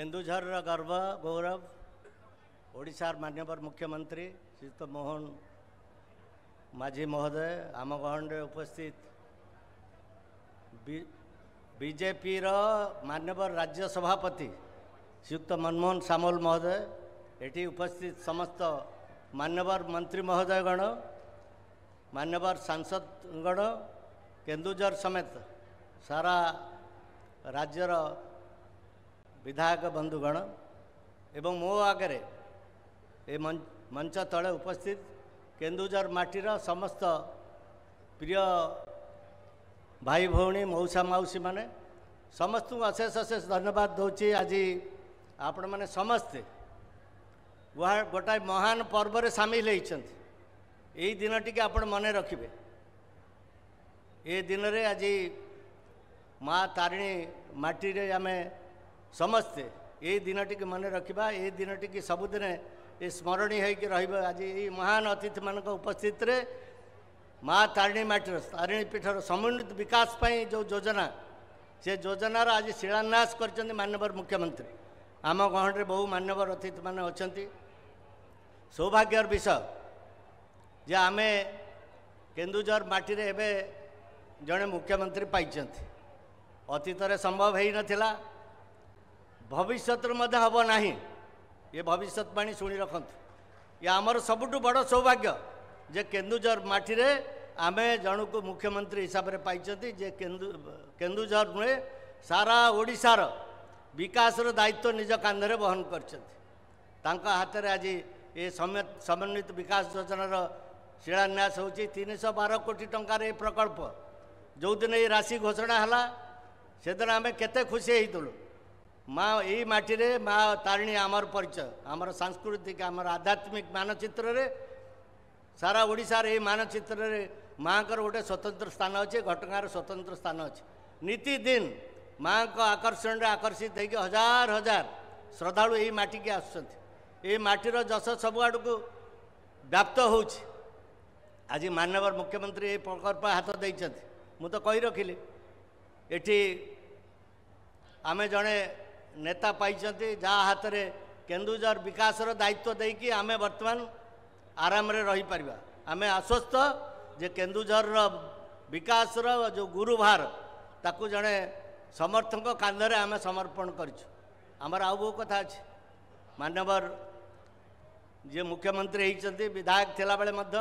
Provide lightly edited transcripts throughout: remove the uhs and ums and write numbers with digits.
केन्दुझर गर्व गौरव ओडिशार माननीय मुख्यमंत्री श्रीयुत मोहन माझी महोदय आम गहन उपस्थित बीजेपी माननीय राज्य सभापति श्रीयुक्त मनमोहन सामल महोदय एटी उपस्थित समस्त माननीय मंत्री महोदयगण माननीय सांसदगण केन्दुझर समेत सारा राज्यर विधायक बंधुगण एवं मो आगे ए मंच तले उपस्थित केन्दुझर माटीर समस्त प्रिय भाई भौणी मौसा मौसी माने समस्त को अशेष अशेष धन्यवाद दूची। आज आपण मैंने समस्ते गोटाए महान पर्व रे सामिल होइछन्ति। यही दिन टी आपण मन रखिबे। ए दिन रे आज माँ तारिणी माटी रे आमे समस्ते ये दिन टी मन रखा। ये दिन टी सबुदिन ये स्मरणीय होकर रही। आज ये महान अतिथि मान उपस्थित रे माँ तारिणी माटीर तारिणी पीठर समुन्नत विकास पाई जो योजना से योजनार आज शिलान्यास कर माननीय मुख्यमंत्री आम गहन बहु माननीय अतिथि मान अच्छा। सौभाग्यर विषय जे आमे केन्दुझर माटी रे एबे जड़े मुख्यमंत्री पाई अतीत संभव हो नाला भविष्य हम ना। ये भविष्यवाणी शुणी रखु ये आमर सबुठ बड़ सौभाग्य जे केन्दुझर माटी रे आमे जन को मुख्यमंत्री हिसाब से पाई जे केन्दुझर नुहे सारा ओडिशार विकास दायित्व निज कांधरे बहन कर हाथ में आज ये समन्वित विकास योजनार शिलान्यास हो 312 कोटी टंकार ये प्रकल्प जो दिन ये राशि घोषणा है से दिन आम केते खुशी होइतलु। माँ यही माटी रे माँ तारिणी आमर परिचय आमर सांस्कृतिक आमर आध्यात्मिक मानचित्र रे सारा ओडिशार ये मानचित्र रे माँ कर गोटे स्वतंत्र स्थान अच्छे। घटगार स्वतंत्र स्थान अच्छे। नीति दिन माँ को आकर्षण रे आकर्षित होकर हजार हजार श्रद्धालु यही माटी के आसुचंती। ये माटीर जस सब आड़ को व्याप्त हो। आज माननीय मुख्यमंत्री ये प्रकल्प हाथ देइछंती। मु तो कही रखिली एठी आमे जड़े नेता पाई जहाँ हाथ में केन्दुझर विकास दायित्व देकी आमे वर्तमान आराम रे रही परिबा। आमे आश्वस्त जे केन्दुझर विकास जो गुरुभार ताकू जड़े समर्थक कांधरे आमे समर्पण करिछु। आमर आउ बहु कथा अछि। माननीय जे मुख्यमंत्री होइछन्ति विधायक थिला बेले मध्य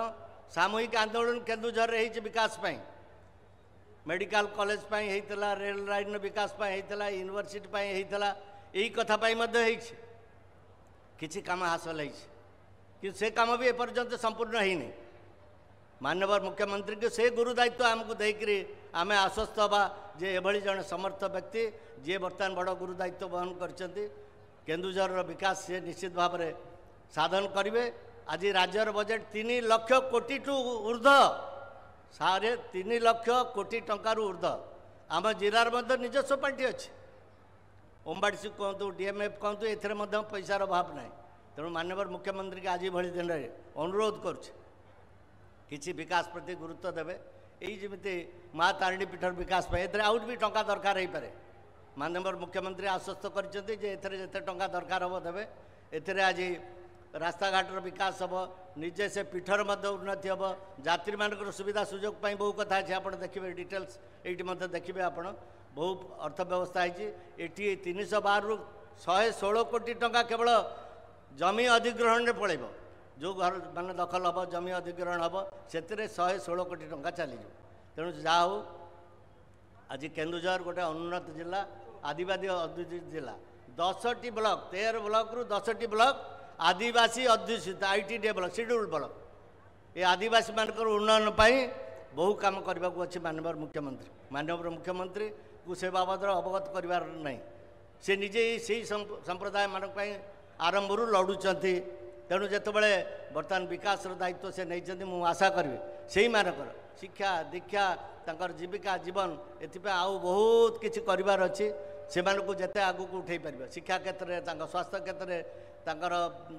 सामूहिक आंदोलन केन्दुझर रे होइछ विकास पाई मेडिकल कॉलेज पाई होइतला रेल लाइन विकास पाई होइतला यूनिवर्सिटी पाई होइतला यही कथा पाई मध्य होइछ किछि काम हासिल होइछ कि से काम भी एपर्यंत संपूर्ण है नहीं। माननीय मुख्यमंत्री के से गुरु दायित्व आमको देकरी आमे आश्वस्त हवा जे एभली जन समर्थ व्यक्ति जे बर्तमान बड़ गुरु दायित्व वहन करछन्ति केन्दुझर विकास से निश्चित भाव में साधन करिवे। आज राज्यर बजेट 3 लाख कोटी टू ऊर्ध 3.5 लाख कोटी टंकार ऊर्ध आम जिलार मध्य निजस्व पार्टी अच्छे। ओमबाड़सी कहतु डीएमएफ कहतु एथरे मध्य पैसार अभाव ना। तेणु माननीय मुख्यमंत्री के आज भली दिन में अनुरोध करुच्ची विकास प्रति गुरुत्व देवे। यही जमी माँ तारिणी पीठर विकास पर आउट भी टंका दरकार हो पारे। माननीय मुख्यमंत्री आश्वस्त करते टंका दरकार हम देवे। एथिरे आज रास्ता घाटर विकास हम निजे से पीठर मध्य उन्नति हम यात्री मान सुविधा सुजोग बहु कथा अच्छे। आप देखिए डिटेल्स ये देखिए आप बहु अर्थव्यवस्था ये 312 रु 116 कोटी टंका केवल जमी अधिग्रहण में पड़े जो घर मान दखल हम जमी अधिग्रहण हम से 116 कोटी टंका चली। तेणु जहा हो आज केन्दुझर गोटे अनुन्नत जिला आदिवासी अध्युषित जिला 10टी ब्लॉक 13 ब्लॉक रु 10टी ब्लॉक आदिवासी अध्युषित आईटी डेवलप शेड्यूल ब्लॉक ये आदिवासी मान उन्नयन पाई बहु काम करने को अच्छे। माननीय मुख्यमंत्री को से बाबद अवगत करार ना से निजे से संप्रदाय मान आरंभ लड़ुंट। तेणु जितेबाला बर्तमान विकास दायित्व से नहीं मुझे आशा करी से मानकर शिक्षा दीक्षा तंकर जीविका जीवन एथिपाई आउ बहुत किसी करार अच्छी से जिते आगू को उठे पार शिक्षा क्षेत्र में स्वास्थ्य क्षेत्र में तांकर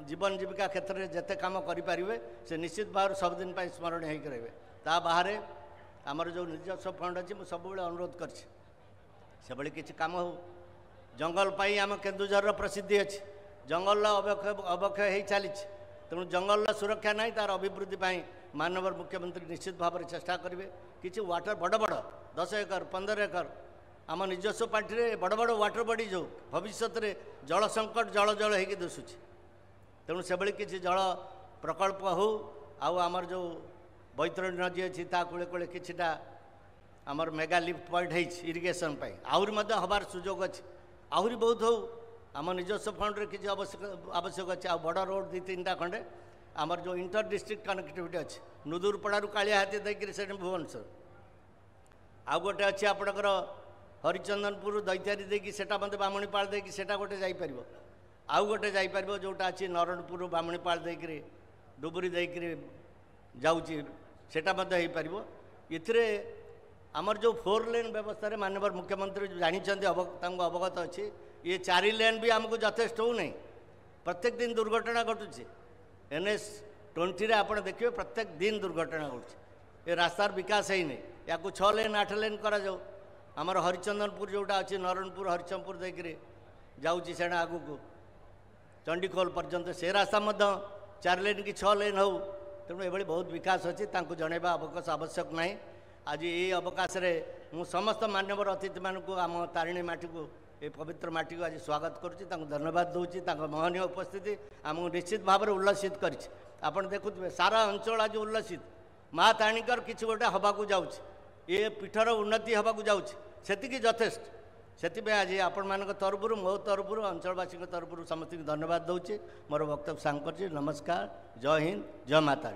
जीवन जीविका क्षेत्र में जिते कम करें से निश्चित भाव सबुदिन स्मरण होकर रहे। ता बाहर आमर जो निजस्व फंड अच्छी मुझे सब अनुरोध कर किसी कम हो जंगल पाई आम केन्दुझर प्रसिद्धि अच्छी जंगल अवक्षय हो चली तेणु जंगल सुरक्षा नहीं तार अभिवृद्धि माननीय मुख्यमंत्री निश्चित भाव में चेष्टा करेंगे किसी वाटर बड़ बड़ 10 एकर 15 एकर आम निजस्व पार्टी रे बड़ बड़ वाटर बॉडी जो भविष्य में जल संकट जल जल हो दिशुची तेणु से भाई किसी जल प्रकल्प हो आमर जो बैतरणी नदी अच्छी कूले कूले किछिटा आमर मेगा लिफ्ट पॉइंट है इरिगेशन आहरी हबार सुजोग अच्छी आहरी बहुत हो आम निजस्व फंड रे किसी आवश्यक अच्छे आ बड़ रोड 2-3टा खंडे आमर जो इंटर डिस्ट्रिक्ट कनेक्टिविटी अच्छी नुदुरपड़ारू कालिया हाथी देकर से भुवनेश्वर आउ गोटे अच्छी आपणकर हरिचंदनपुर दैत्यारी देकी सेटा मत बामणीपाल देकी सेटा गोटे जापर आउ गोटे जापर जोटा अच्छी नरणपुर बामणीपाल देकर डुबुरी देकर जाऊँगी सेटा मत हो पार ये आमर जो 4 लेन व्यवस्था माननीय मुख्यमंत्री जानते अवगत अच्छी ये 4 लेन भी आमको यथेष्ट हो नहीं प्रत्येक दिन दुर्घटना घटुची NH 20 आप देखिए प्रत्येक दिन दुर्घटना घटुची ये रास्तार विकास है नहीं या 6 लेन 8 लेन करा जाओ आमर हरिचंदनपुर जोटा अच्छी नरणपुर हरिचंदपुर देकर जाऊँगी से आगू को चंडीखोल पर्यंत से रास्ता 4 लेन कि 6 लेन हो तेणु ये बहुत विकास अच्छी जनवा अवकाश आवश्यक नहीं आज ये अवकाश मु समस्त मान्यवर अतिथि मानक आम तारिणी माटी को ये पवित्र माटी को आज स्वागत करुच्ची धन्यवाद दूसरी महनीय उपस्थिति आमको निश्चित भाव में उल्लसित कर देखुए सारा अंचल आज उल्लसित माँ तारिणीकर किसी गोटे हवा जाऊँगी ये पीठर उन्नति हवा जाऊँगी यथेष्ट से आज आपण मान तरफ मो तरफ अंचलवासी तरफ समस्त धन्यवाद दूसरी मोर वक्तव्य सांग कर नमस्कार जय हिंद जय माता।